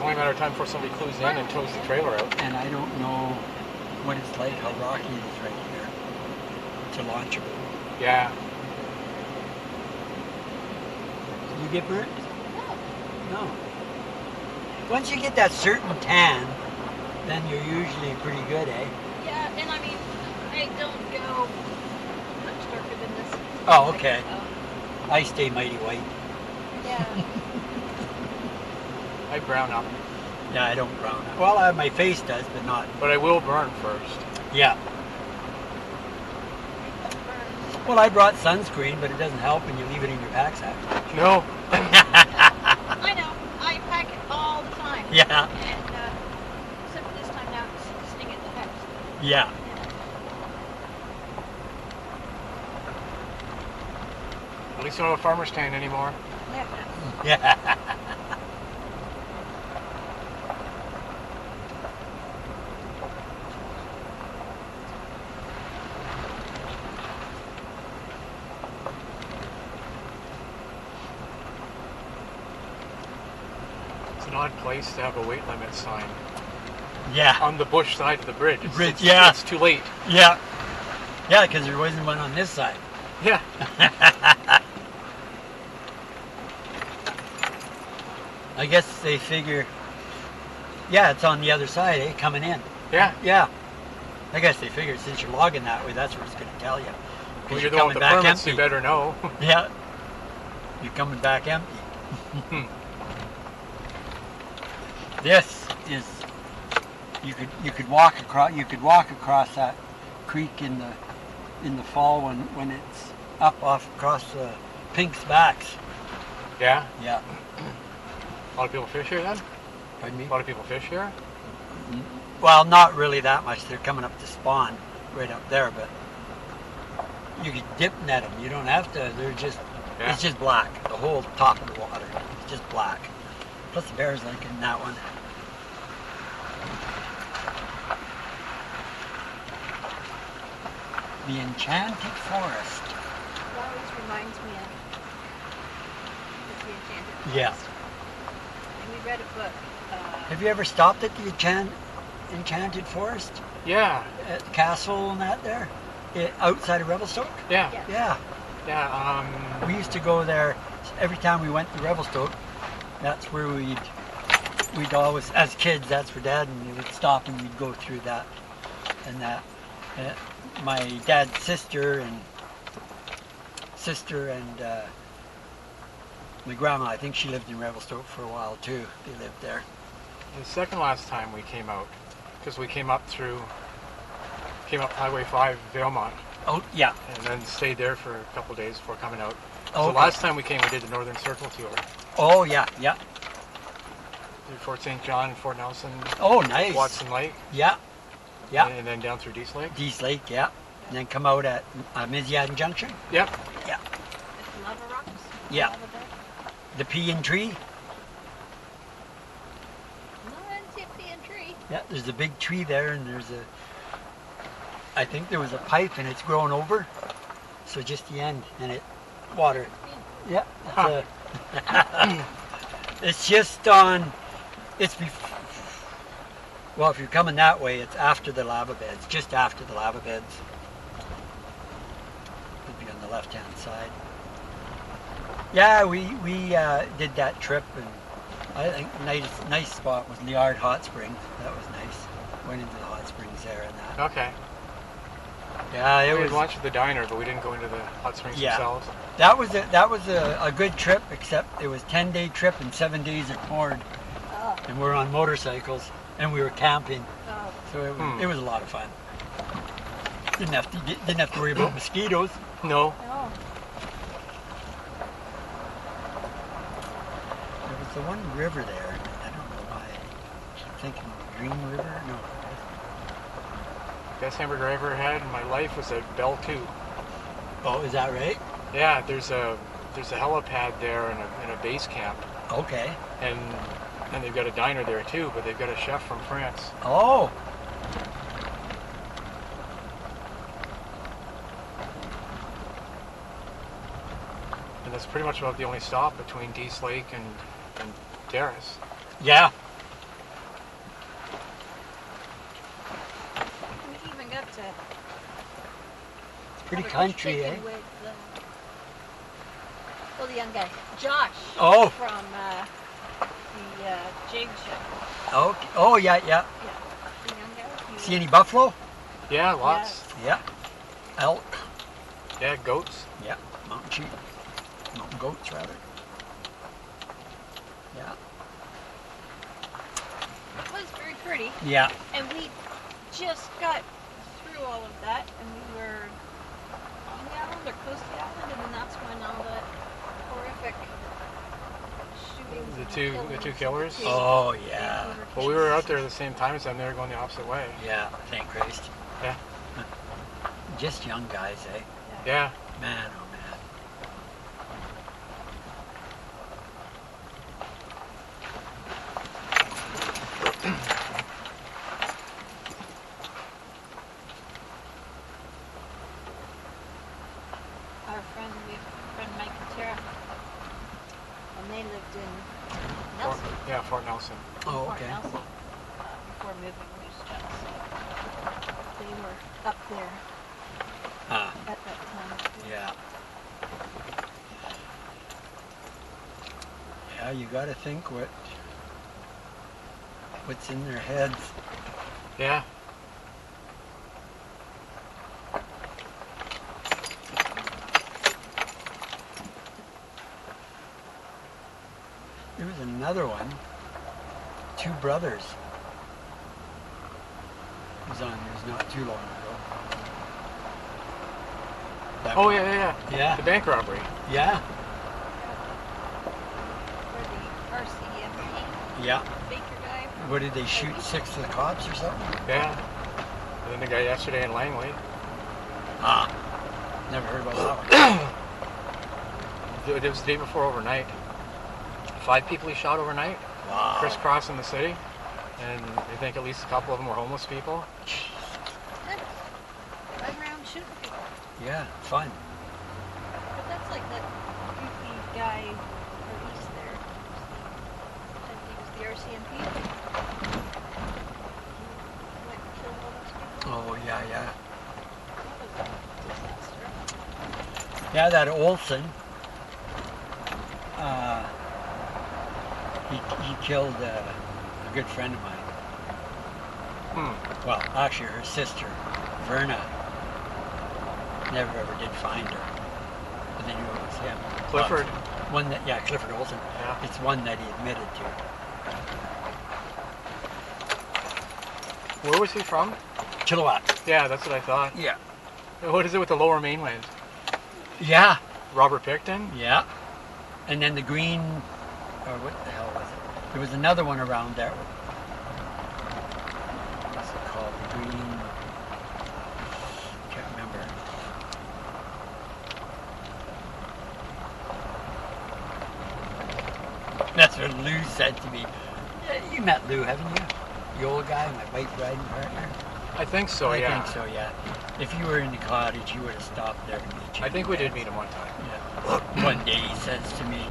only a matter of time before somebody clues in and tows the trailer out. And I don't know what it's like, how rocky it is right here to launch a boat. Yeah. Did you get burnt? No. Once you get that certain tan, then you're usually pretty good, eh? Yeah, and I mean, I don't go much darker than this. Oh, okay. So, I stay mighty white. yeah. I brown up. Yeah, I don't brown. Well, my face does, but not. But I will burn first. Yeah. Well, I brought sunscreen, but it doesn't help when you leave it in your packsack. No. I know. I pack it all the time. Yeah. And except for this time now, it's sitting at the house. Yeah. At least I don't have a farmer's tan anymore. Yeah. It's an odd place to have a weight limit sign. Yeah. On the bush side of the bridge. Yeah. It's too late. Yeah. Yeah, because there wasn't one on this side. Yeah. I guess they figure, yeah, it's on the other side, eh, coming in. Yeah. Yeah. I guess they figured since you're logging that way, that's what it's going to tell you. Well, you're the one with the permits, you better know. Yeah. You're coming back empty. This is, you could walk across that creek in the fall when it's up off across the Pink's backs. Yeah? Yeah. A lot of people fish here then? Pardon me? A lot of people fish here? Well, not really that much. They're coming up to spawn right up there, but you could dip net them. You don't have to. They're just, it's just black. The whole top of the water. It's just black. Plus the bears like in that one. The Enchanted Forest. That always reminds me of the Enchanted Forest. Yeah. And we read a book. Have you ever stopped at the Enchanted Forest? Yeah. At the castle and that there? Outside of Revelstoke? Yeah. Yeah. Yeah. We used to go there every time we went to Revelstoke. That's where we'd always, as kids, that's where Dad and me would stop and we'd go through that and that. My dad's sister and my grandma, I think she lived in Revelstoke for a while too. They lived there. The second last time we came out, because we came up Highway 5, Valemont. Oh, yeah. And then stayed there for a couple of days before coming out. Oh, so okay. last time we came, we did the Northern Circle tour. Oh, yeah, yeah. Through Fort St. John, Fort Nelson. Oh, nice. Watson Lake. Yeah, yeah. And then down through Dease Lake. Dease Lake, yeah. And then come out at Miziad Junction. Yep. Yeah. Lava Rocks? Yeah. Lava Bed? The Pean Tree. No, I didn't see a pean tree. Yeah, there's a big tree there, and I think there was a pipe, and it's grown over. So just the end, and water. Yeah. It's just on. Well, if you're coming that way, it's after the lava beds, just after the lava beds. Would be on the left-hand side. Yeah, we did that trip, and I think nice spot was Liard Hot Springs. That was nice. Went into the hot springs there and that. Okay. Yeah, it we was. had lunch at the diner, but we didn't go into the hot springs themselves. That was a good trip, except it was 10-day trip and 7 days at Ford, and we're on motorcycles and we were camping, so it was a lot of fun. Didn't have to worry about mosquitoes. No. No. There was the one river there. I don't know why. I'm thinking Green River. No. Best hamburger I ever had in my life was at Bell 2. Oh, is that right? Yeah, there's a helipad there and a base camp. Okay. And they've got a diner there too, but they've got a chef from France. Oh. And that's pretty much about the only stop between Dease Lake and Terrace. Yeah. Pretty have a country, chicken eh? With, well, the young guy, Josh. Oh. From the jig show. Okay. Oh, yeah, yeah. Yeah. The young guy. See any buffalo? Yeah, lots. Yeah. Elk. Yeah, goats. Yeah. Mountain sheep. Mountain goats, rather. Yeah. It was very pretty. Yeah. And we just got through all of that, and we were on the island or close to the island, and then that's when all the horrific shootings. The two killers. Oh, yeah. Well, we were out there at the same time as them. They were going the opposite way. Yeah. Thank Christ. Yeah. Just young guys, eh? Yeah. Man, oh man. Our friend Mike and Tara, and they lived in Nelson. Fort Nelson. Oh, Fort okay. Nelson, before moving Moose Jaw, so they were up there Ah, at that time. yeah. Yeah, you got to think what's in their heads. Yeah. There was another one. Two brothers. It was not too long ago. That Oh one. yeah. Yeah. The bank robbery. Yeah. For the RCMP Yeah. Baker guy. What did they shoot? 6 of the cops or something? Yeah. And then the guy yesterday in Langley. Ah. Never heard about that one. It was the day before overnight. 5 people he shot overnight, Wow. crisscrossing the city, and I think at least a couple of them were homeless people. Right around shooting people. Yeah, fun. But that's like that goofy guy east there. I think he was the RCMP. He went and killed all those people. Oh, yeah, yeah. That was a disaster. Yeah, that Olson, he killed a good friend of mine. Well, actually her sister, Verna. Never ever did find her. But then it was him. Clifford. Clifford Olson. Yeah. It's one that he admitted to. Where was he from? Chilliwack. Yeah, that's what I thought. Yeah. What is it with the Lower Mainland? Yeah. Robert Picton? Yeah. And then the green, or what the hell was it? There was another one around there. What's it called? The green, can't remember. That's what Lou said to me. Yeah, you met Lou, haven't you? The old guy, my bike riding partner. I think so, yeah. I think so, yeah. If you were in the cottage, you would have stopped there to meet you. I think we did meet him one time. Yeah. One day he says to me,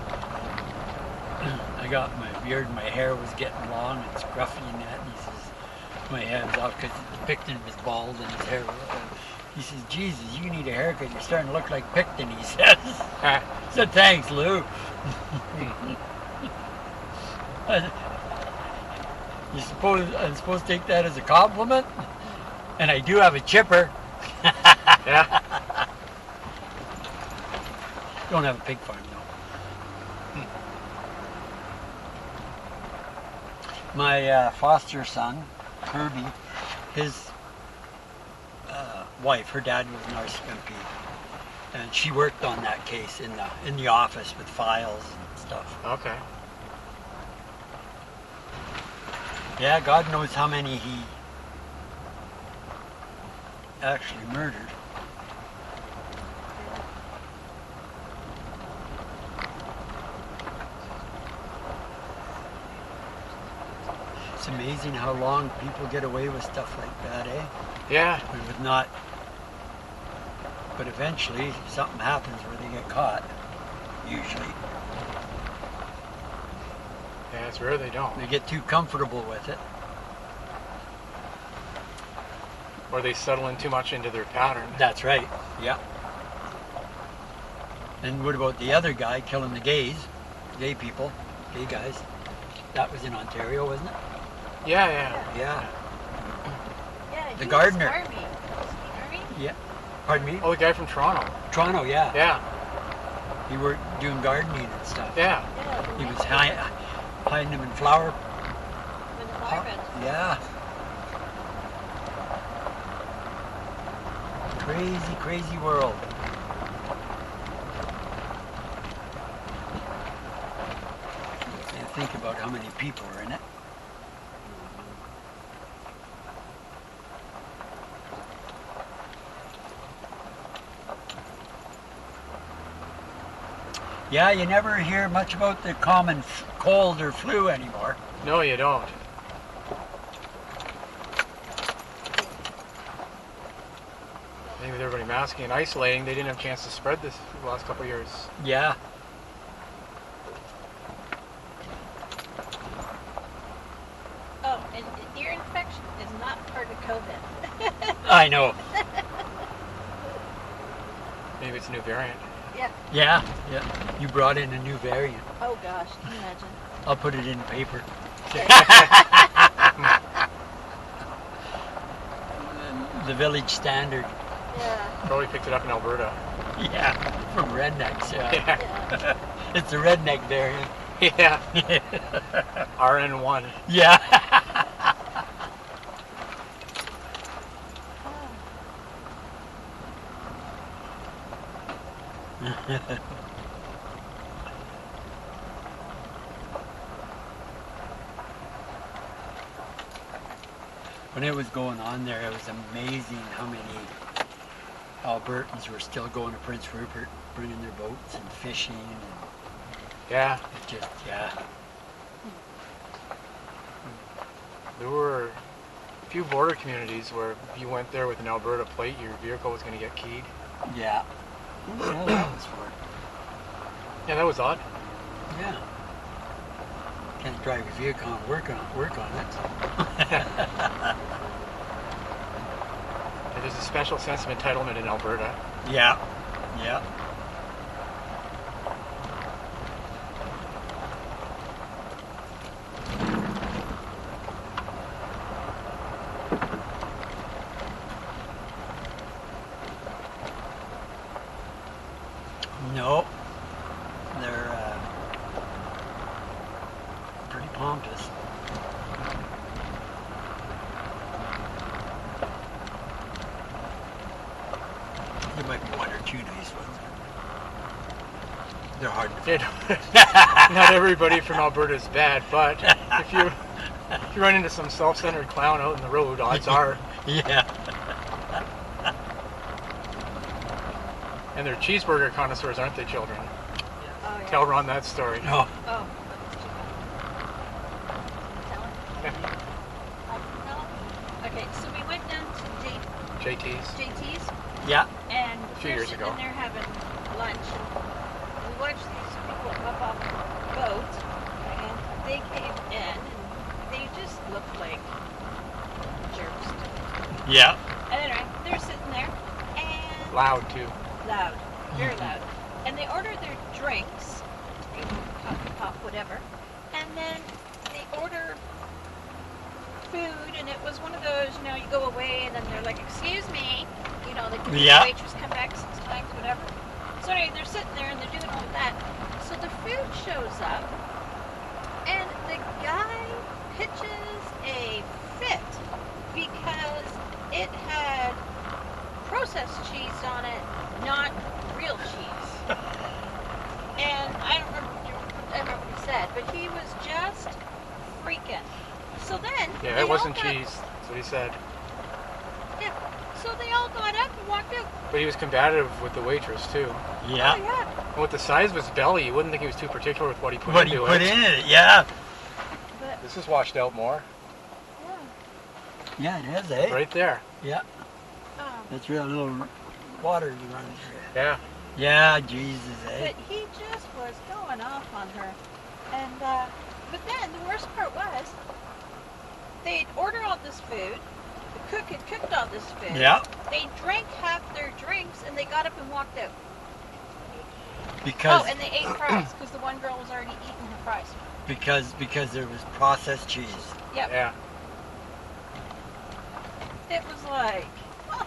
I got my beard, my hair was getting long and scruffy and that, and he says, my head's off because Picton was bald and his hair was, he says, Jesus, you need a haircut, you're starting to look like Picton, he says. I said, thanks, Lou. I'm supposed to take that as a compliment? And I do have a chipper. Yeah. Don't have a pig farm, no. My foster son, Kirby, his wife, her dad was an RCMP, and she worked on that case in the office with files and stuff. Okay. Yeah, God knows how many he actually murdered. It's amazing how long people get away with stuff like that, eh? Yeah. With not, but eventually something happens where they get caught, usually. Yeah, it's rare they don't. They get too comfortable with it. Or they settle in too much into their pattern. That's right. Yeah. And what about the other guy killing the gay people, gay guys? That was in Ontario, wasn't it? Yeah. Yeah. Yeah, The he gardener. Was Army. Was he Army? Yeah. Pardon me? Oh, the guy from Toronto. Toronto, yeah. Yeah. He worked doing gardening and stuff. Yeah. Yeah, the He was landscaper. hiding them in flower With the pot. flower beds. Yeah. Crazy, crazy world. And think about how many people are in it. Yeah, you never hear much about the common cold or flu anymore. No, you don't. Maybe with everybody masking and isolating, they didn't have a chance to spread this the last couple of years. Yeah. Oh, and ear infection is not part of COVID. I know. Maybe it's a new variant. Yeah. Yeah. You brought in a new variant. Oh gosh, can you imagine? I'll put it in the paper. The Village Standard. Yeah. Probably picked it up in Alberta. Yeah, from rednecks. Yeah. Yeah. It's a redneck variant. Yeah. RN1. Yeah. When it was going on there, it was amazing how many Albertans were still going to Prince Rupert, bringing their boats and fishing, and Yeah. it just, yeah. There were a few border communities where if you went there with an Alberta plate, your vehicle was going to get keyed. Yeah. What the hell that was for? Yeah, that was odd. Yeah. Can't drive your vehicle and work on it. Yeah, there's a special sense of entitlement in Alberta. Yeah. Yeah. No. They're pretty pompous. There might be one or two nice ones. They're hard to You know, not everybody from Alberta is bad, but if you run into some self-centered clown out in the road, odds are. Yeah. And they're cheeseburger connoisseurs, aren't they, children? Oh yeah. Tell Ron that story. No. Oh. No. Okay, so we went down to JT's. JT's Yeah. and A few they're years sitting ago. in there having lunch and we watched these people up off the boat and they came in and they just looked like jerks to me. Yeah. And anyway, they're sitting there and Loud, too. loud, very loud. And they order their drinks, coffee, pop, whatever. And then they order food, and it was one of those, you know, you go away, and then they're like, "Excuse me," you know, the Yeah. waitress come back 6 times, whatever. So anyway, they're sitting there and they're doing all that. So the food shows up, and the guy pitches a fit because it had processed cheese on it, not real cheese. And I don't remember what he said, but he was just freaking. So then Yeah, they it wasn't all got- cheese. That's what he said. Yeah. So they all got up and walked out. But he was combative with the waitress, too. Yeah. Oh yeah. And with the size of his belly, you wouldn't think he was too particular with what he put What he into put it. in it, yeah. But This is washed out more. yeah. Yeah, it is, eh? Right there. Yeah. That's real little water you run through it. Yeah. Yeah, Jesus, eh? But he just was going off on her. And but then the worst part was they'd order all this food. The cook had cooked all this fish. Yeah. They drank half their drinks and they got up and walked out. Because Oh, and they ate fries because the one girl was already eating her fries. because there was processed cheese. Yep. Yeah. It was like, oh,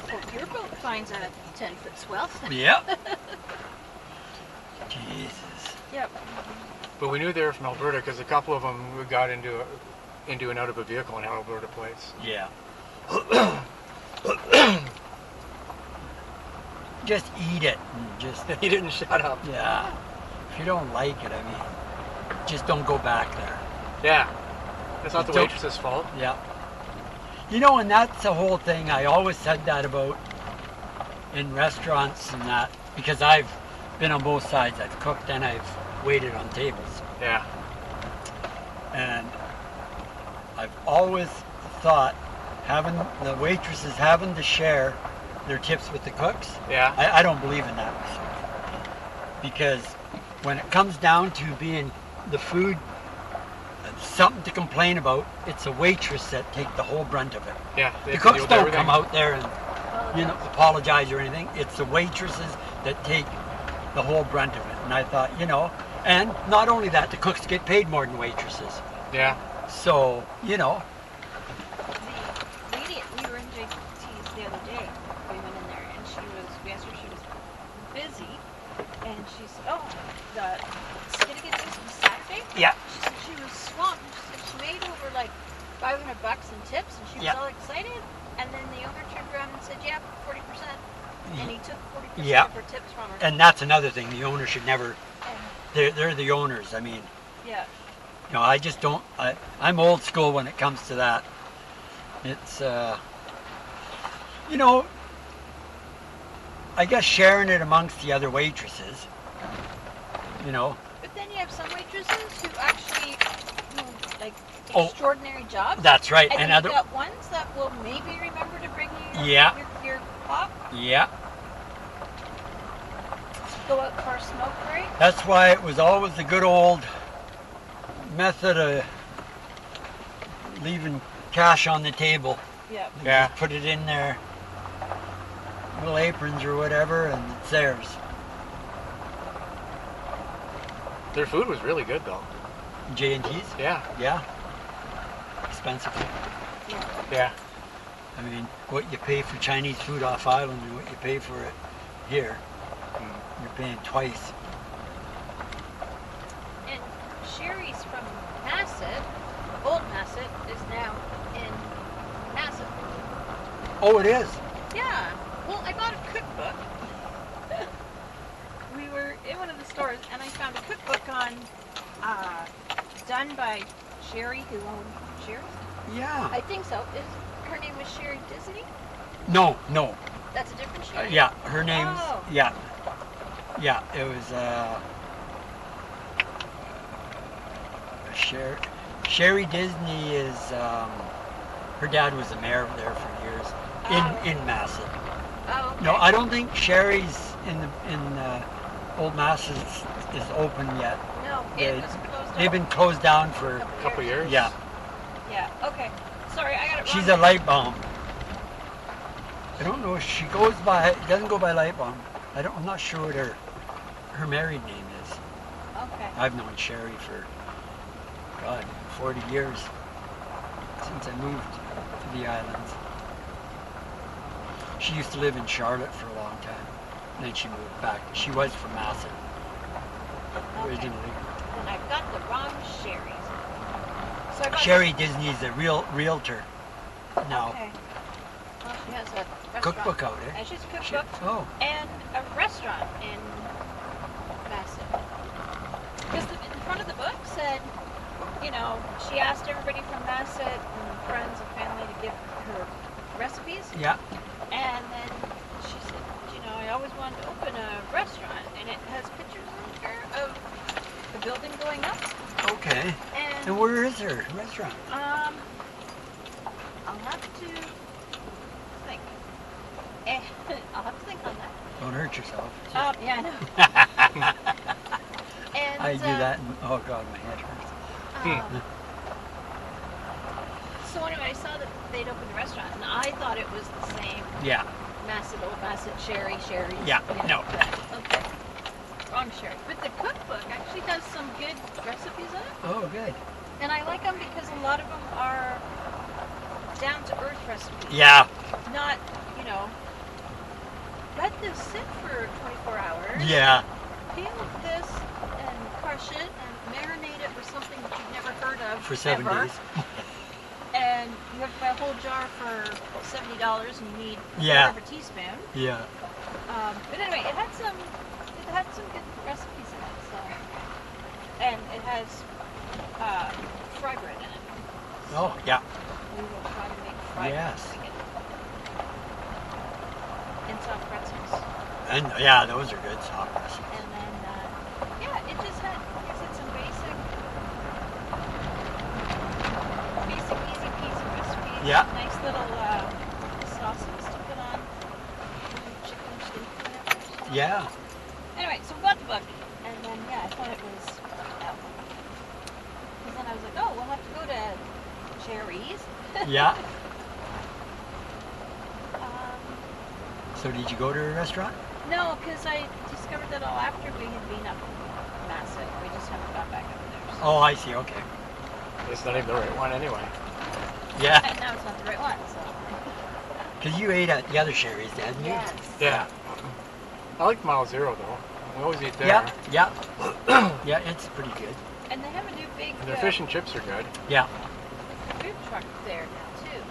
hope your boat finds a 10-foot swell. Yep. Jesus. Yep. But we knew they were from Alberta because a couple of them got into and out of a vehicle in an Alberta place. Yeah. Just eat it. And just He didn't shut up. yeah. If you don't like it, I mean, just don't go back there. Yeah. That's not the Don't- waitress's fault. Yeah. You know, and that's the whole thing. I always said that about in restaurants and that because I've been on both sides. I've cooked and I've waited on tables. Yeah. And I've always thought having the waitresses having to share their tips with the cooks. Yeah. I don't believe in that myself. Because when it comes down to being the food something to complain about, it's a waitress that take the whole brunt of it. Yeah. They The have to cooks deal with don't everything. come out there and apologize or anything. It's the waitresses that take the whole brunt of it. And I thought, and not only that, the cooks get paid more than waitresses. Yeah. So, The lady, we were in JT's the other day. We went in there and we asked her if she was busy. And she said, oh, the Skittigan news was Saturday? yeah, She said she was swamped. She said she made over like $500 in tips and she was Yeah. all excited. And then the owner turned around and said, yeah, 40%. And he took 40% Yeah. of her tips from her. and that's another thing. The owner should never, And, they're the owners. I mean, yeah. I just don't, I'm old school when it comes to that. It's, I guess sharing it amongst the other waitresses, But then you have some waitresses who actually do like Oh. extraordinary jobs. that's right. And And then other, you've got ones that will maybe remember to bring you Yeah. your pop, yeah. go out for a smoke break. That's why it was always the good old method of leaving cash on the table. Yep. You Yeah. just put it in their little aprons or whatever, and it's theirs. Their food was really good though. J&T's? Yeah. Yeah. Expensive. Yeah. I mean, what you pay for Chinese food off island and what you pay for it here, you're paying twice. And Sherry's from Masset. Old Masset is now in Masset. Oh, it is? Yeah. Well, I bought a cookbook. We were in one of the stores, and I found a cookbook on, done by Sherry, who owned Sherry's. Yeah. I think so. Her name was Sherry Disney? No. That's a different Sherry? Yeah, her name's, Oh. yeah. Yeah, it was, Sherry Disney is, her dad was the mayor there for years, Oh. in Masset. Oh, okay. No, I don't think Sherry's in Old Masset is open yet. No, They- it was closed They've down been closed down for, a Couple years. yeah. Yeah, okay. Sorry, I got it She's wrong. a light bomb. I don't know if she goes by, doesn't go by light bomb. I'm not sure what her married name is. Okay. I've known Sherry for, God, 40 years since I moved to the islands. She used to live in Charlotte for a long time. And then she moved back. She was from Masset Okay. originally. Then I've got the wrong Sherry's. So I bought Sherry Disney's a realtor now. Okay. Well, she has a restaurant. Cookbook out, eh? And she's a She- cookbook oh, and a restaurant in Masset. Because the front of the book said, she asked everybody from Masset and friends and family to give her recipes. yeah. And then she said, I always wanted to open a restaurant. And it has pictures in here of the building going up. Okay. And, And where is her restaurant? I'll have to think. I'll have to think on that. Don't hurt yourself. Yeah, I know. And, I do that and, oh God, my head hurts. So So anyway, I saw that they'd opened a restaurant, and I thought it was the same Yeah. Bassett Sherry's. Yeah, no. Okay. Wrong Sherry. But the cookbook actually has some good recipes in it. Oh, good. And I like them because a lot of them are down to earth recipes. Yeah. Not, let this sit for 24 hours. Yeah. Peel this and crush it and marinate it with something that you've never heard of For 7 ever. days. And you have to buy a whole jar for $70 and you need a Yeah. quarter of a teaspoon. Yeah. But anyway, it had some good recipes in it. So, and it has fry bread in it. Oh, yeah. We will try to make fry Yes. bread again. And soft pretzels. And yeah, those are good soft recipes. And then, yeah, it just had some basic easy peasy recipes. Yeah. Nice little sauces to put on chicken, steak, whatever. So. Yeah. Anyway, so we got the book, and then yeah, I thought it was that one. Because then I was like, oh, we'll have to go to Jerry's. Yeah. um, So did you go to a restaurant? no, because I discovered that all after we had been up in Masset. We just haven't gone back up there. So. Oh, I see. Okay. It's not even the right one anyway. Yeah. And now it's not the right one, so. Because you ate at the other Sherry's, didn't you? Yes. Yeah. I like Mile Zero though. We always eat there. Yeah. Yeah. Yeah, it's pretty good. And they have a new big And their fish and chips are good. Yeah. food truck there now, too.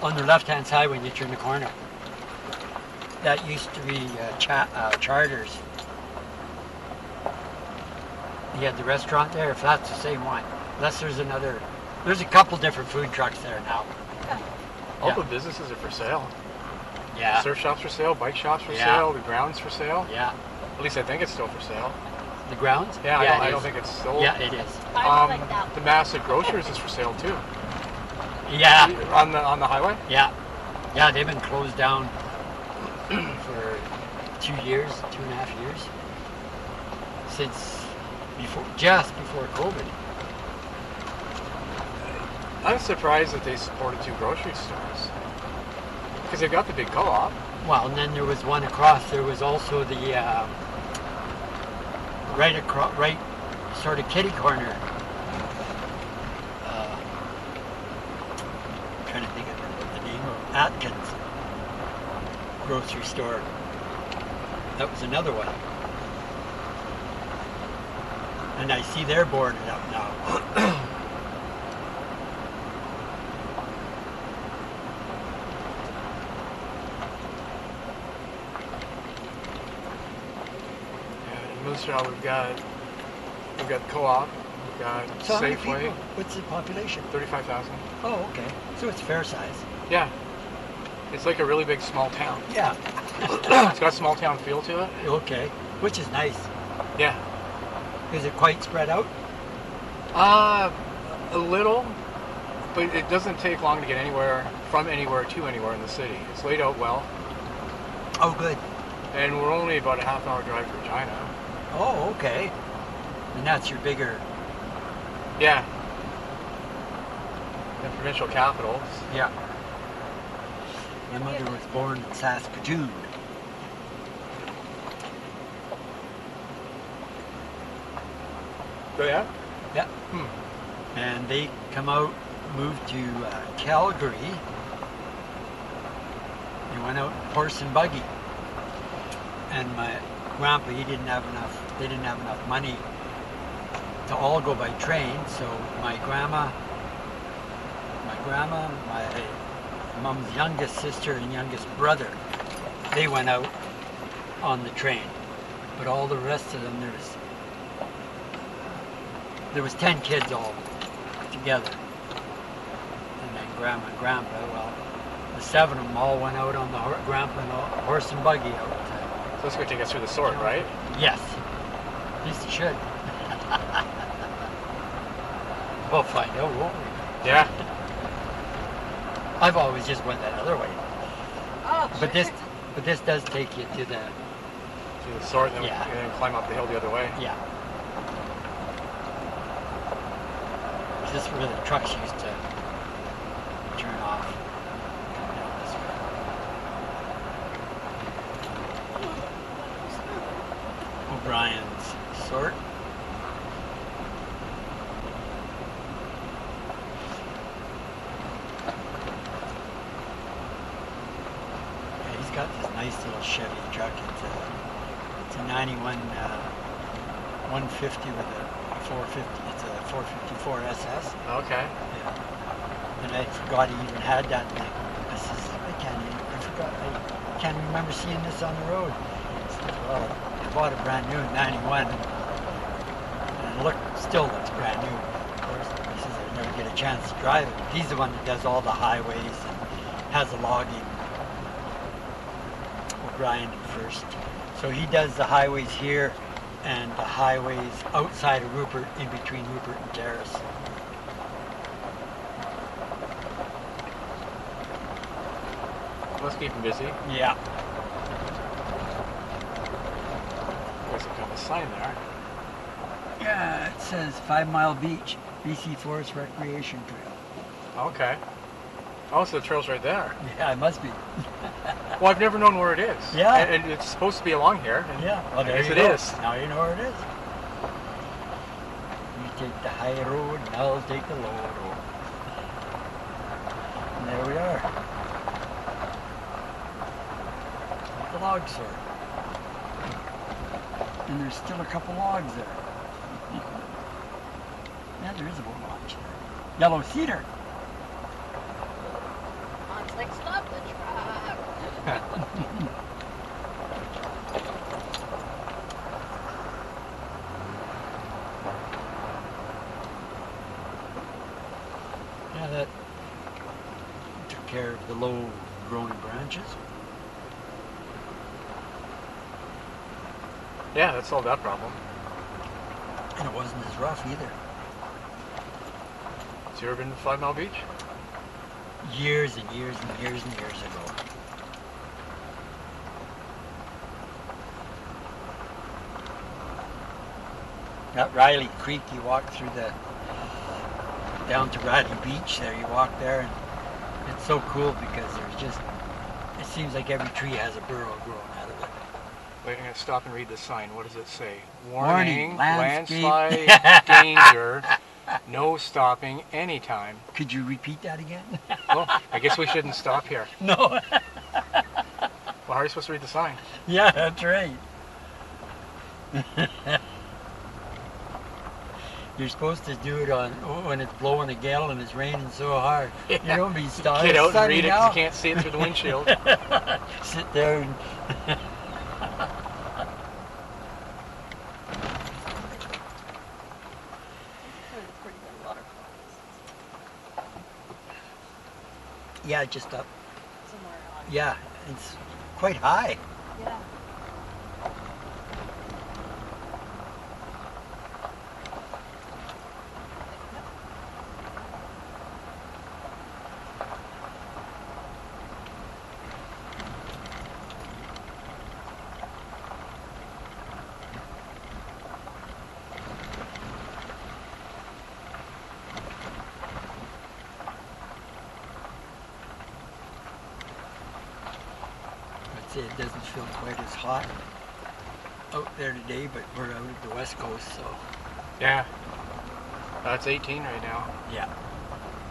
On the left-hand side when you turn the corner. That used to be Charters. You had the restaurant there, if that's the same one. Unless there's a couple different food trucks there now. All Yeah. the businesses are for sale. Yeah. Surf shops for sale, bike shops for Yeah. sale, the grounds for sale. Yeah. At least I think it's still for sale. The grounds? Yeah, it I don't is. think it's sold. Yeah, it is. I like that The one. Masset Grocers is for sale too. Yeah. On the highway. Yeah. Yeah, they've been closed down for 2 years, 2.5 years. Since just before COVID. I'm surprised that they supported 2 grocery stores. Because they've got the big co-op. Well, and then there was one across. There was also the right sort of kitty corner. Trying to think of the name of Atkins grocery store. That was another one. And I see they're boarded up now. In Moose Jaw we've got co-op, we've got So how many Safeway. people? What's the population? 35,000. Oh, okay. So it's fair size. Yeah. It's like a really big small town. Yeah. It's got a small town feel to it. Okay. Which is nice. Yeah. Is it quite spread out? A little, but it doesn't take long to get from anywhere to anywhere in the city. It's laid out well, Oh, good. and we're only about a half-hour drive from China. Oh, okay. And that's your bigger. Yeah. The provincial capital. Yeah. My mother was born in Saskatoon. Oh, yeah? Yeah. And they moved to Calgary. They went out in horse and buggy. And my grandpa, they didn't have enough money to all go by train. So my grandma, my mom's youngest sister and youngest brother, they went out on the train. But all the rest of them, there was 10 kids all together. And then grandma and grandpa, well, the 7 of them all went out on the grandpa and horse and buggy out. So that's going to take us through the sword, right? Yes. At least it should. We'll find out, won't we? Yeah. I've always just went that other way. Oh, But sure. this does take you to the, Through the sword, and then, Yeah. and then climb up the hill the other way. yeah. This is where the trucks used to turn off. Come down this way. O'Brien's sort. Yeah, he's got this nice little Chevy truck. It's a 91 150 with a 450. It's a 454 SS. Okay. Yeah. And I forgot he even had that thing. I says, I can't remember seeing this on the road. He says, well, I bought it brand new in 91. And it still looks brand new. Of course, he says, I never get a chance to drive it. He's the one that does all the highways and has the logging. O'Brien first. So he does the highways here and the highways outside of Rupert, in between Rupert and Terrace. Must keep him busy. Yeah. There's a kind of a sign there. Yeah, it says 5 Mile Beach, BC Forest Recreation Trail. Okay. Oh, so the trail's right there. Yeah, it must be. Well, I've never known where it is. Yeah. And it's supposed to be along here. And Yeah, well, there I guess you it go. is. Now you know where it is. You take the high road and I'll take the low road. And there we are. At the log sort. And there's still a couple logs there. Yeah, there is a whole bunch there. Yellow cedar. It's like, stop the truck. Yeah, that took care of the low growing branches. Yeah, that solved that problem. And it wasn't as rough either. Has you ever been to 5 Mile Beach? Years and years and years and years ago. That Riley Creek, you walk through down to Riley Beach there, you walk there and it's so cool because there's just, it seems like every tree has a burrow growing out of it. Wait, I'm going to stop and read the sign. What does it say? Warning, landslide landscape. danger, no stopping anytime. Could you repeat that again? Well, I guess we shouldn't stop here. No. Well, how are you supposed to read the sign? Yeah, that's right. You're supposed to do it on when it's blowing a gale and it's raining so hard. Yeah. You don't be starting. Get out and read it because you can't see it through the windshield. Sit there and Pretty good waterfalls. yeah, just up. Somewhere on. Yeah, it's quite high. Yeah. I'd say it doesn't feel quite as hot out there today, but we're out at the west coast, so Yeah. It's 18 right now. yeah.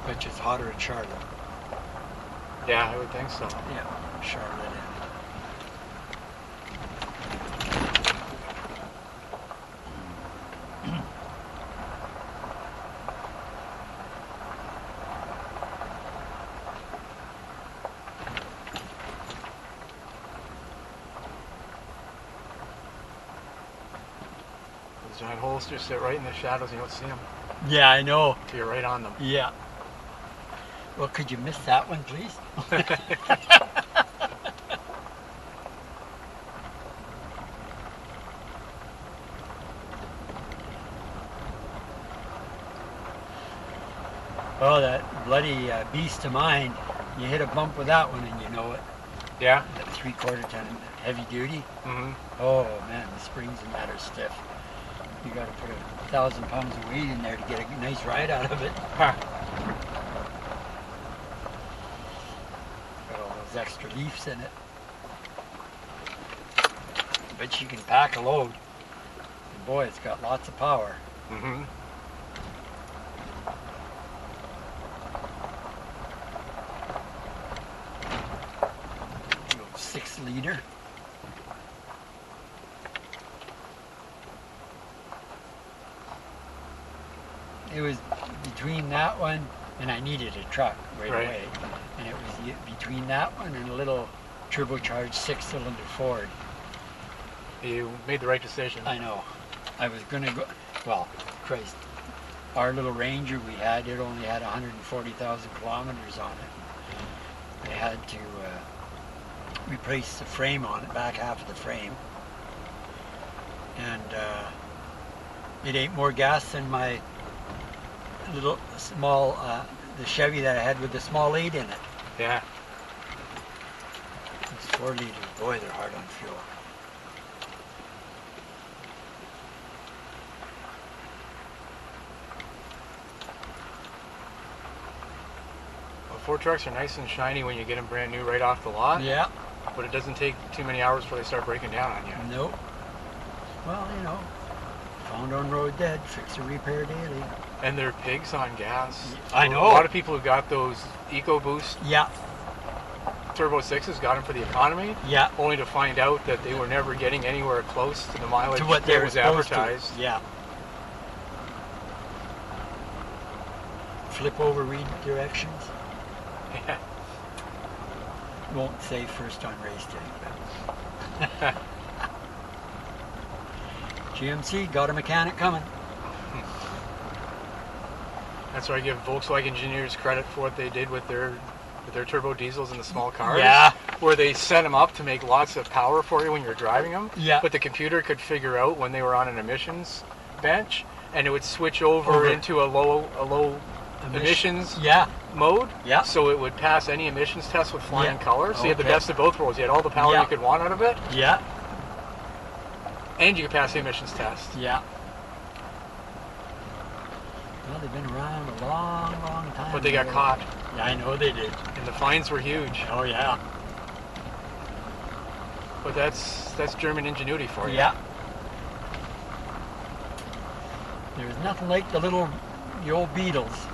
Which is hotter in Charlotte. Yeah, I would think so. Yeah, Charlotte. Those giant holes just sit right in the shadows. You don't see them Yeah, I know. until you're right on them. Yeah. Well, could you miss that one, please? Oh, that bloody beast of mine. You hit a bump with that one and you know it. Yeah. That 3/4 ton heavy duty. Mm-hmm. Oh man, the springs in that are stiff. You got to put 1,000 pounds of weight in there to get a nice ride out of it. Huh. Got all those extra leaves in it. But you can pack a load. And boy, it's got lots of power. Mm-hmm. 6-liter. It was between that one, and I needed a truck right away. And it was between that one and a little turbocharged 6-cylinder Ford. You made the right decision. I know. I was going to go, well, Christ, our little Ranger we had, it only had 140,000 kilometers on it. I had to replace the frame on it, back half of the frame. And it ate more gas than my little small, the Chevy that I had with the small 8 in it. Yeah. It's 4 liters. Boy, they're hard on fuel. Well, Ford trucks are nice and shiny when you get them brand new right off the lot. Yeah. But it doesn't take too many hours before they start breaking down on you. Nope. Well, you know, found on road dead, fix or repair daily. And they're pigs on gas. I know. A lot of people who got those EcoBoost Yeah. Turbo 6s got them for the economy, Yeah. only to find out that they were never getting anywhere close to the mileage To what they that were was supposed advertised. to. Yeah. Flip over, read directions. Yeah. Won't say first on race day, but GMC got a mechanic coming. That's where I give Volkswagen engineers credit for what they did with their turbo diesels in the small cars. Yeah. Where they set them up to make lots of power for you when you're driving them. Yeah. But the computer could figure out when they were on an emissions bench, and it would switch over into a low emissions Yeah. mode. Yeah. So it would pass any emissions test with flying Yeah. colors. So you had the Okay. best of both worlds. You had all the power Yeah. you could want out of it, Yeah. and you could pass the emissions test. Yeah. Well, they've been around a long, long time. But they got caught, Yeah, I know they did. and the fines were huge. Oh yeah. But that's German ingenuity for you. Yeah. There was nothing like the old Beetles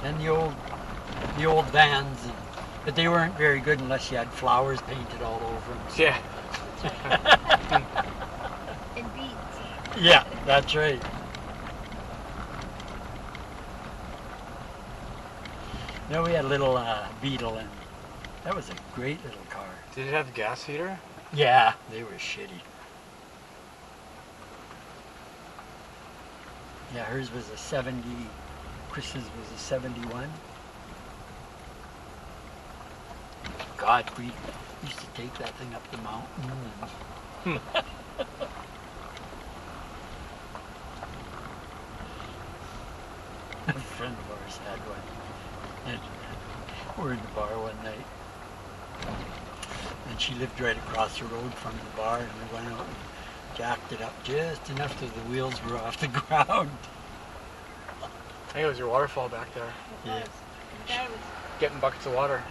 and the old vans, but they weren't very good unless you had flowers painted all over them. Yeah. And beads. Yeah, that's right. No, we had a little Beetle, and that was a great little car. Did it have a gas heater? Yeah, they were shitty. Yeah, hers was a 70, Chris's was a 71. God, we used to take that thing up the mountain. A friend of ours had one. And we're in the bar one night. And she lived right across the road from the bar, and we went out and jacked it up just enough that the wheels were off the ground. Hey, it was your waterfall back there. Yeah. That was Getting buckets of water.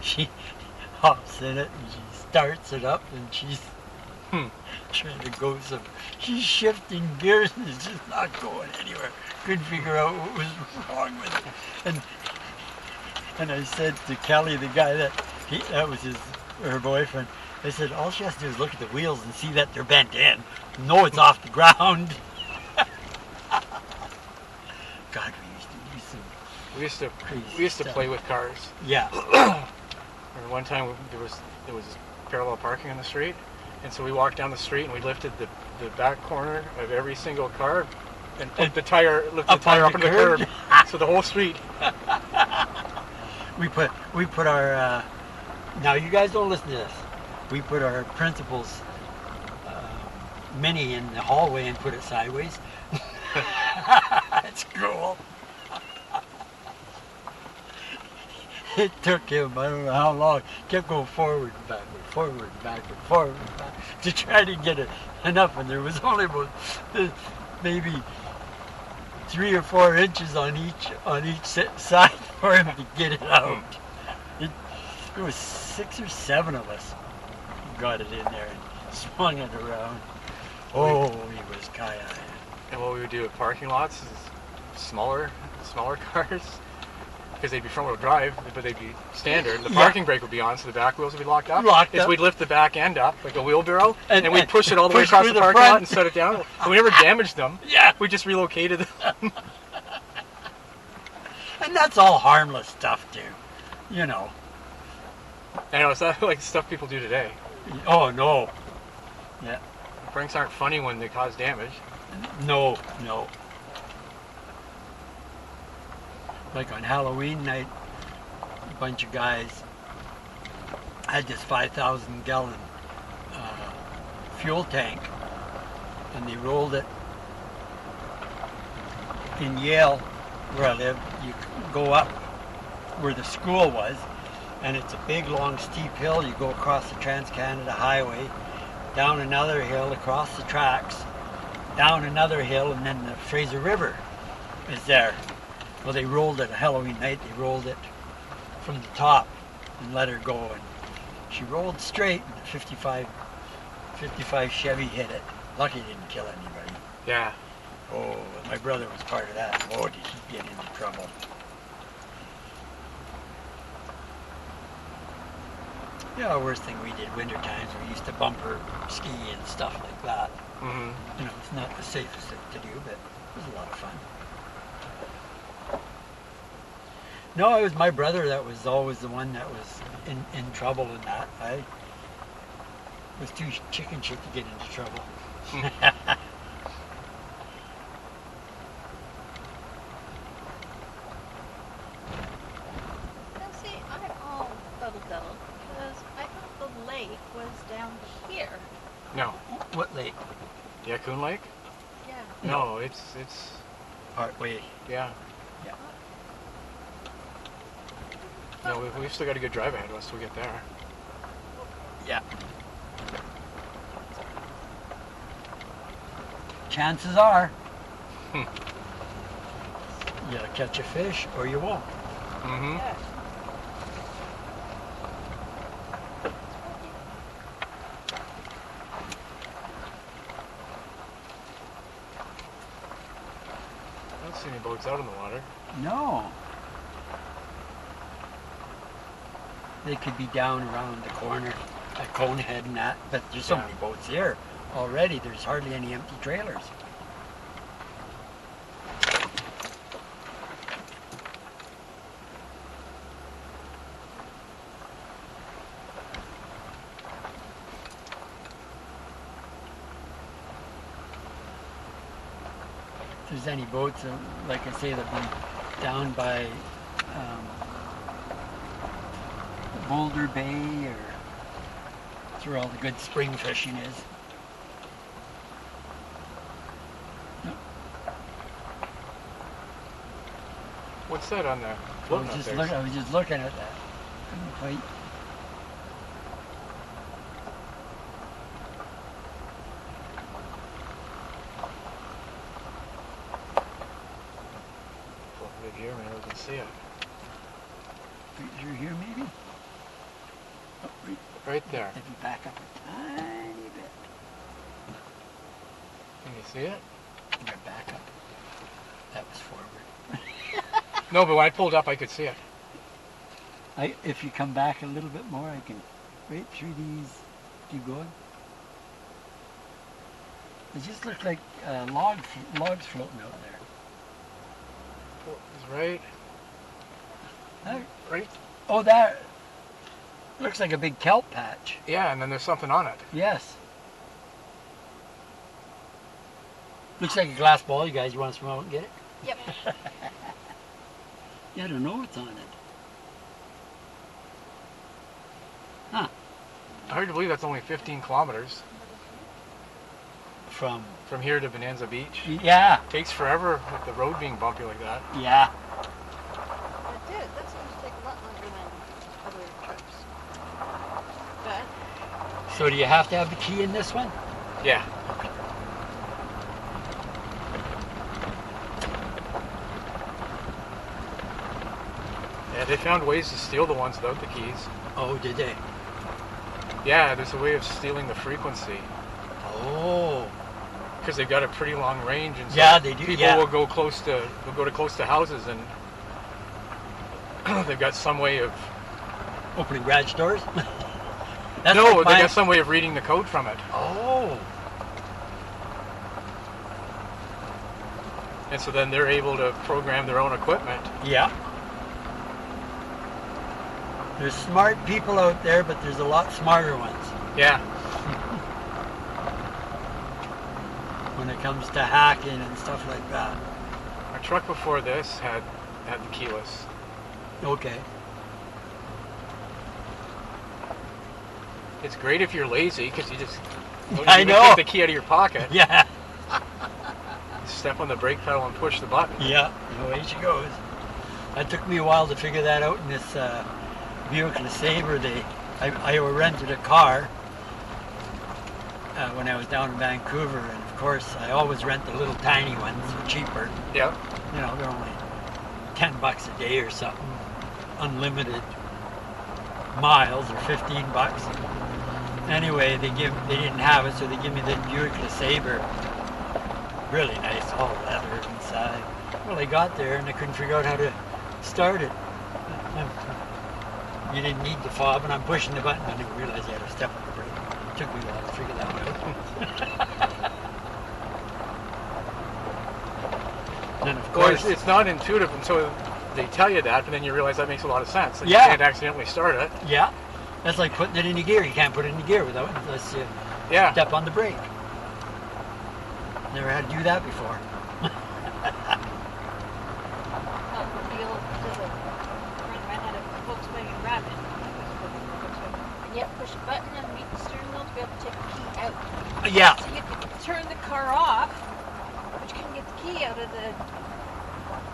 She hops in it and she starts it up, and she's trying to go she's shifting gears and it's just not going anywhere. Couldn't figure out what was wrong with it. And I said to Kelly, the guy that was her boyfriend, I said, all she has to do is look at the wheels and see that they're bent in. No, it's off the ground. God, we used to use some We crazy used to stuff. play with cars. Yeah. And one time there was parallel parking on the street, and so we walked down the street and we lifted the back corner of every single car and put the tire Up up on onto the the curb? curb. So the whole street. We put our now you guys don't listen to this. We put our principal's Mini in the hallway and put it sideways. It's cool. It took him, I don't know how long, kept going forward and backward, forward and backward, forward and backward, to try to get it enough, and there was only about maybe 3 or 4 inches on each side for him to get it out. There was 6 or 7 of us who got it in there and swung it around. Oh, he was kayaking. And what we would do at parking lots is smaller cars, because they'd be front-wheel drive, but they'd be standard. The parking brake would be on, so the back wheels would be locked up. We'd lift the back end up like a wheelbarrow, and we'd push it all the way across the parking lot and set it down. And we never damaged them. Yeah. We just relocated them. And that's all harmless stuff, too. You know. I know, it's not like stuff people do today. Oh, no. Yeah. Pranks aren't funny when they cause damage. No. Like on Halloween night, a bunch of guys had this 5,000 gallon fuel tank, and they rolled it in Yale, where I live. You go up where the school was, and it's a big, long, steep hill. You go across the Trans-Canada Highway, down another hill, across the tracks, down another hill, and then the Fraser River is there. Well, they rolled it, Halloween night, they rolled it from the top and let her go. And she rolled straight, and the 55 Chevy hit it. Lucky it didn't kill anybody. Yeah. Oh, my brother was part of that. Oh, did he get into trouble. Yeah, the worst thing we did winter times, we used to bumper ski and stuff like that. Mm-hmm. You know, it's not the safest thing to do, but it was a lot of fun. No, it was my brother that was always the one that was in trouble in that. I was too chicken shit to get into trouble. Now see, I'm all fuddle-duddled because I thought the lake was down here. No. What lake? Yakun Lake? Yeah. No, it's Part way. yeah. Yeah. No, we've still got a good drive ahead of us till we get there. Yeah. Chances are, you'll catch a fish or you won't. Mm-hmm. Yeah. I don't see any boats out in the water. No. They could be down around the corner at Conehead and that, but there's so many boats here already, there's hardly any empty trailers. If there's any boats, like I say, they'll be down by Boulder Bay, or that's where all the good spring fishing is. What's that on there? I Floating was, up just there? I was just looking at that. Couldn't quite. Live here, man, we can see it. You're here, maybe? Oh, Right there. if you back up a tiny bit. Can you see it? I'm gonna back up. That was forward. No, but when I pulled up, I could see it. If you come back a little bit more, I can right through these. Keep going. It just looked like logs floating out there. It's right. Right. Oh, that looks like a big kelp patch. Yeah, and then there's something on it. Yes. Looks like a glass ball, you guys. You want to swim out and get it? Yep. Yeah, I don't know what's on it. Huh. Hard to believe that's only 15 kilometers From here to Bonanza Beach. yeah, Takes forever with the road being bumpy like that. yeah. It did. That seems to take a lot longer than other trips. But So do you have to have the key in this one? Yeah. Yeah, they found ways to steal the ones without the keys. Oh, did they? Yeah, there's a way of stealing the frequency. Oh. Because they've got a pretty long range, and so Yeah, they do. People will go close to houses, and they've got some way of Opening garage doors? That's no, like they got some way of reading the code from it. Oh. And so then they're able to program their own equipment. Yeah. There's smart people out there, but there's a lot smarter ones. Yeah. When it comes to hacking and stuff like that. Our truck before this had the keyless. Okay. It's great if you're lazy, because you just I you know. take the key out of your pocket. Yeah. Step on the brake pedal and push the button. Yeah. Away she goes. It took me a while to figure that out in this Buick LeSabre. I rented a car when I was down in Vancouver, and of course I always rent the little tiny ones, they're cheaper. Yeah. You know, they're only $10 a day or something, unlimited miles, or $15. Anyway, they didn't have it, so they give me the Buick LeSabre. Really nice, all leather inside. Well, I got there and I couldn't figure out how to start it. You didn't need the fob, and I'm pushing the button. I didn't realize you had to step on the brake. It took me a while to figure that out. And of course, it's not intuitive until they tell you that, but then you realize that makes a lot of sense. That Yeah. You can't accidentally start it. yeah, that's like putting it into gear. You can't put it into gear unless you Yeah. step on the brake. Never had to do that before. The old, there's a friend of mine had a Volkswagen Rabbit. And yet push a button underneath the steering wheel to be able to take the key out. Yeah. So you have to turn the car off, but you couldn't get the key out of the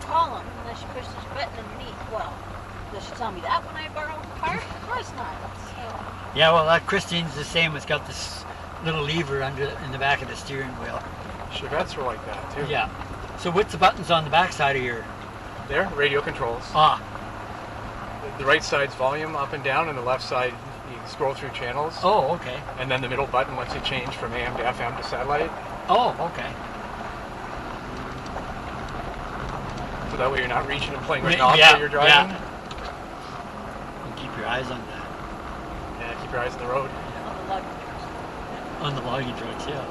column unless you push this button underneath. Well, does she tell me that when I borrow the car? Of course not. So, Yeah, well, that Christine's the same. It's got this little lever in the back of the steering wheel. Chevettes were like that too. Yeah. So what's the buttons on the back side of your... There, radio controls. Ah. The right side's volume up and down, and the left side you can scroll through channels. Oh, okay. And then the middle button lets you change from AM to FM to satellite. Oh, okay. So that way you're not reaching and playing with Yeah, knobs while you're driving. yeah. And keep your eyes on that. Yeah, keep your eyes on the road. on the luggage. On the logging trucks, yeah.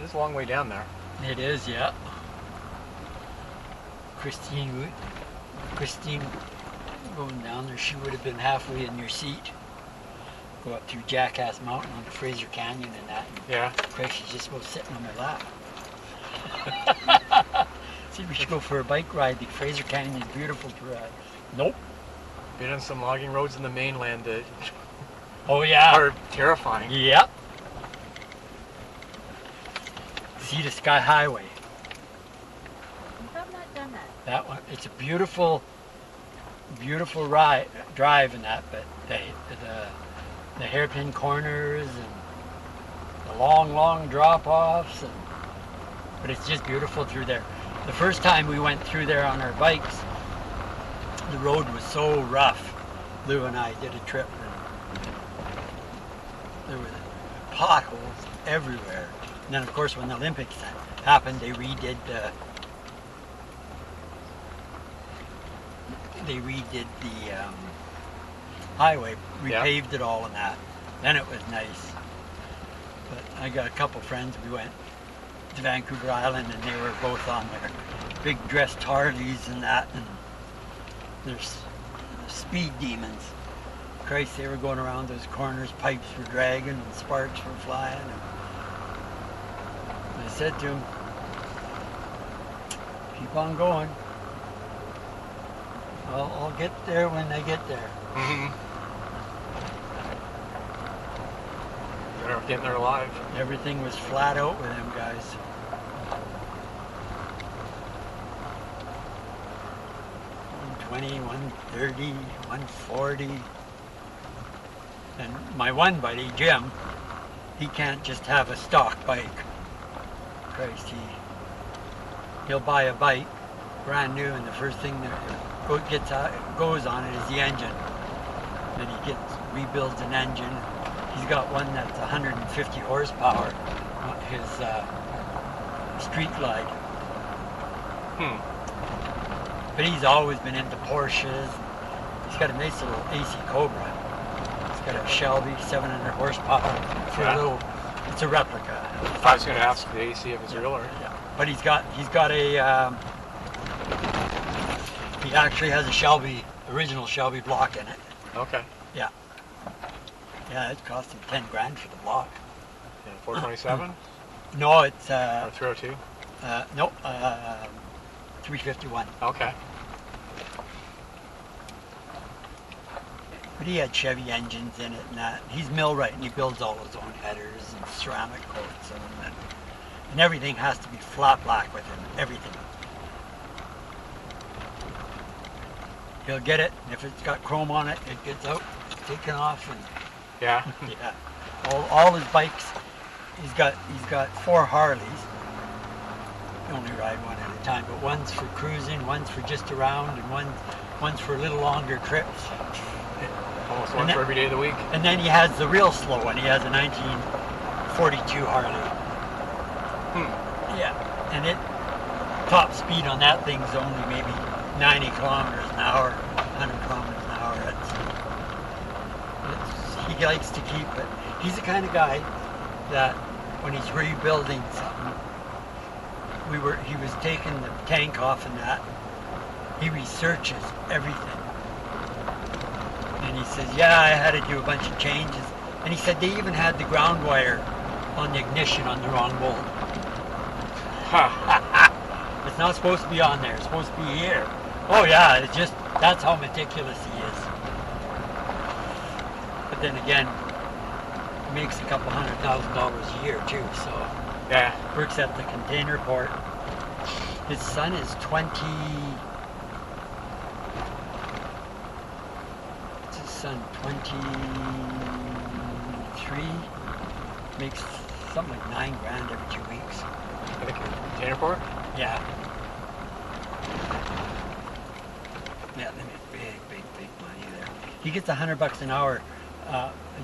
It's a long way down there. It is, yeah. Christine going down there, she would have been halfway in your seat. Go up through Jackass Mountain onto Fraser Canyon and that. Yeah. Craig, she's just about sitting on my lap. See, we should go for a bike ride. The Fraser Canyon is beautiful to ride. Nope. Been on some logging roads in the mainland that Oh yeah. are terrifying. Yep. Sea to Sky Highway. I have not done that. That one, it's a beautiful drive in that, but the hairpin corners and the long drop-offs, but it's just beautiful through there. The first time we went through there on our bikes, the road was so rough. Lou and I did a trip, and there were potholes everywhere. And then, of course, when the Olympics happened, they redid the highway, repaved it all and that. Then it was nice. But I got a couple friends, we went to Vancouver Island, and they were both on their big dressed Harleys and that, and there's speed demons. Christ, they were going around those corners, pipes were dragging and sparks were flying. And I said to him, keep on going. I'll get there when I get there. Mm-hmm. Better off getting there alive. Everything was flat out with them guys. 120, 130, 140. And my one buddy, Jim, he can't just have a stock bike. Christ, he'll buy a bike, brand new, and the first thing that goes on it is the engine. Then he rebuilds an engine. He's got one that's 150 horsepower, his Street Glide. But he's always been into Porsches. He's got a nice little AC Cobra. He's got a Shelby 700 horsepower. It's a replica. I was going to ask the AC if it's real or. Yeah. But he's got a. He actually has a Shelby, original Shelby block in it. Okay. Yeah. Yeah, it cost him 10 grand for the block. Yeah, 427? No, it's or 302? No, 351. Okay. But he had Chevy engines in it and that. He's millwright and he builds all his own headers and ceramic coats and everything has to be flat black with him. Everything. He'll get it, and if it's got chrome on it, it gets out, it's taken off, and yeah. Yeah. All his bikes, he's got 4 Harleys. He only ride one at a time, but one's for cruising, one's for just around, and one's for a little longer trips. Almost one for every day of the week. And then he has the real slow one. He has a 1942 Harley. Yeah, and top speed on that thing's only maybe 90 kilometers an hour, 100 kilometers an hour. He likes to keep it. He's the kind of guy that when he's rebuilding something, he was taking the tank off and that, he researches everything. And he says, yeah, I had to do a bunch of changes. And he said they even had the ground wire on the ignition on the wrong mold. It's not supposed to be on there, it's supposed to be here. Oh yeah, that's how meticulous he is. But then again, he makes a couple $100,000 a year too, so. Yeah. Works at the container port. His son is 23, makes something like 9 grand every 2 weeks. At the container port? Yeah. Yeah, they make big money there. He gets $100 an hour.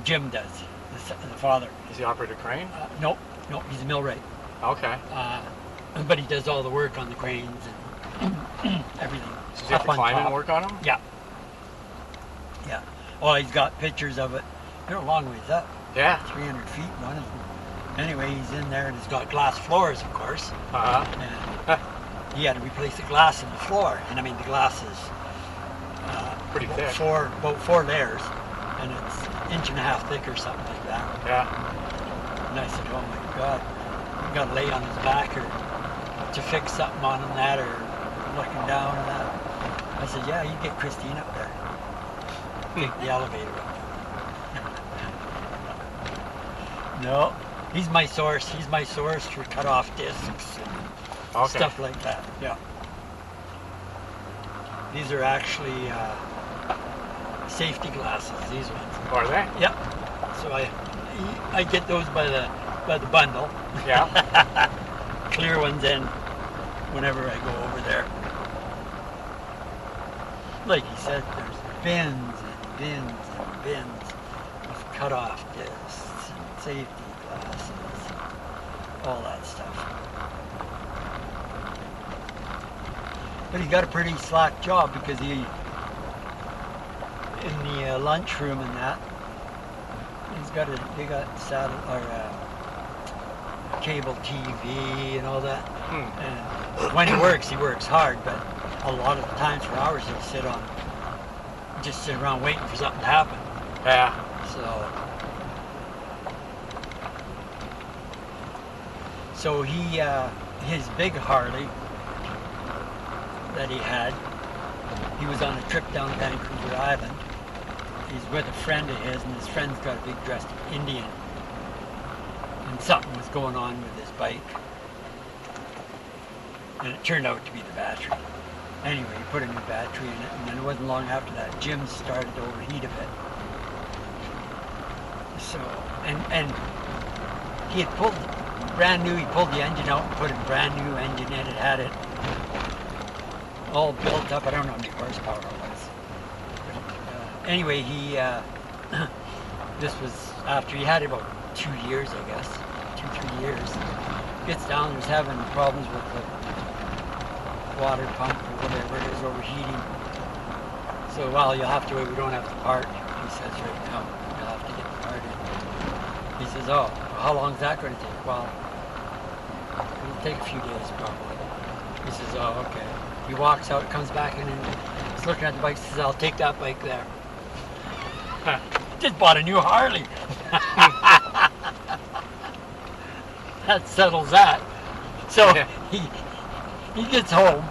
Jim does, the father. Does he operate a crane? Nope, he's a millwright. Okay. But he does all the work on the cranes and everything. So does he have to climb and work on them? Yeah. Yeah. Oh, he's got pictures of it. They're a long ways up. Yeah. 300 feet, one of them. Anyway, he's in there and he's got glass floors, of course. And he had to replace the glass in the floor. And I mean, the glass is pretty thick. About 4 layers. And it's 1.5 inches thick or something like that. Yeah. And I said, oh my God, you got to lay on his back or to fix something on him that or looking down and that. I said, yeah, you get Christine up there. Take the elevator up. No, he's my source. He's my source for cut off discs and stuff like that. Yeah. These are actually safety glasses. These ones. Oh, are they? Yep. So I get those by the bundle. Yeah. Clear ones in whenever I go over there. Like he said, there's bins and bins and bins of cut off discs and safety glasses, all that stuff. But he's got a pretty slack job because in the lunchroom and that, they got saddle or cable TV and all that. And when he works hard, but a lot of the times for hours he'll sit around waiting for something to happen. Yeah. So he his big Harley that he had, he was on a trip down Vancouver Island. He's with a friend of his, and his friend's got a big dressed Indian. something was going on with his bike. And it turned out to be the battery. Anyway, he put a new battery in it, and then it wasn't long after that, Jim started to overheat a bit. So, and he had pulled, brand new, he pulled the engine out and put a brand new engine in. It had it all built up. I don't know how many horsepower it was. But, anyway, he, this was after he had it about 2 years, I guess, 2-3 years. Gets down, he was having problems with the water pump or whatever it is, overheating. So, well, you'll have to wait, we don't have the part, he says right now. You'll have to get the part in. He says, oh, well, how long is that going to take? Well, it'll take a few days probably. He says, oh, okay. He walks out, comes back in, and he's looking at the bike, says, I'll take that bike there. Just bought a new Harley. That settles that. So he gets home.